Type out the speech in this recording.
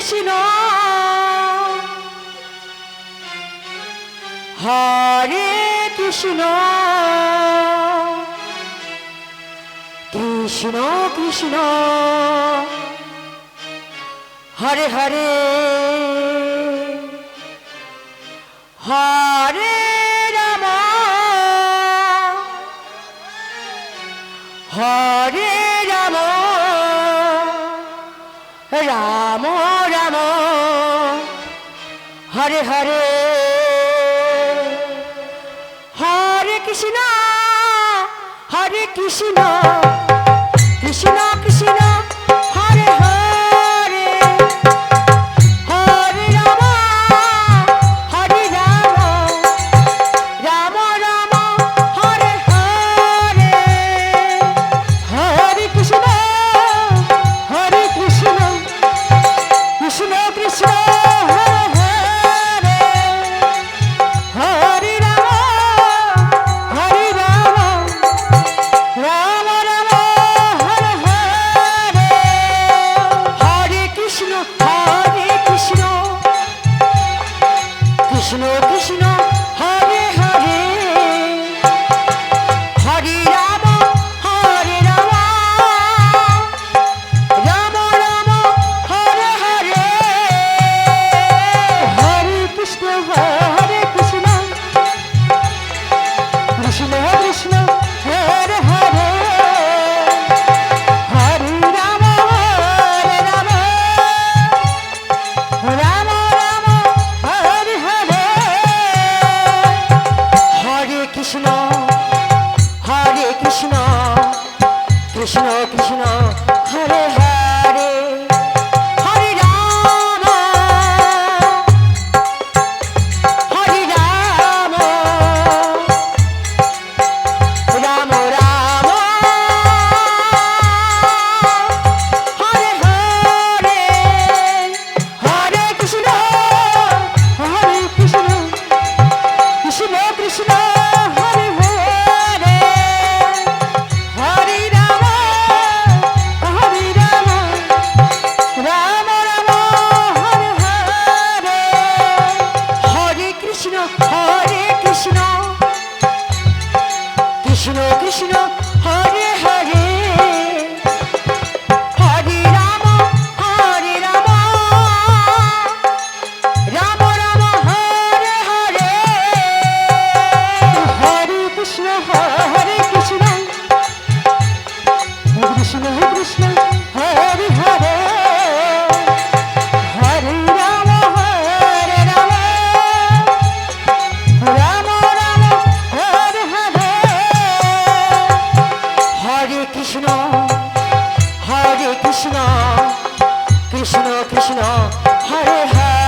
Krishna Hare Krishna Krishna Krishna Hare Hare Hare Ram Hare Ram Ram Ram Hare Hare Hare Krishna Krishna Krishna Hare Hare Hare Ram Ram Ram Hare Hare Hare Krishna Krishna Krishna Hare Hare Hare Ram Ram Ram Hare Hare Hare Krishna Krishna Krishna Hare Hare Hare Ram Ram Ram Hare Hare Hare Krishna Krishna Krishna Hare Hare Hare Ram Ram Ram Hare Hare Hare Krishna Krishna Krishna Hare Hare Hare Ram Ram Ram Hare Hare Hare Krishna Krishna Hare Hare Hare Ram Ram Ram Hare Hare Hare Krishna Krishna Krishna Hare Hare Hare Ram Ram Ram Hare Hare Hare Krishna Krishna Hare Hare Hare Ram Ram Ram Hare Hare Hare Krishna Krishna Krishna Hare Hare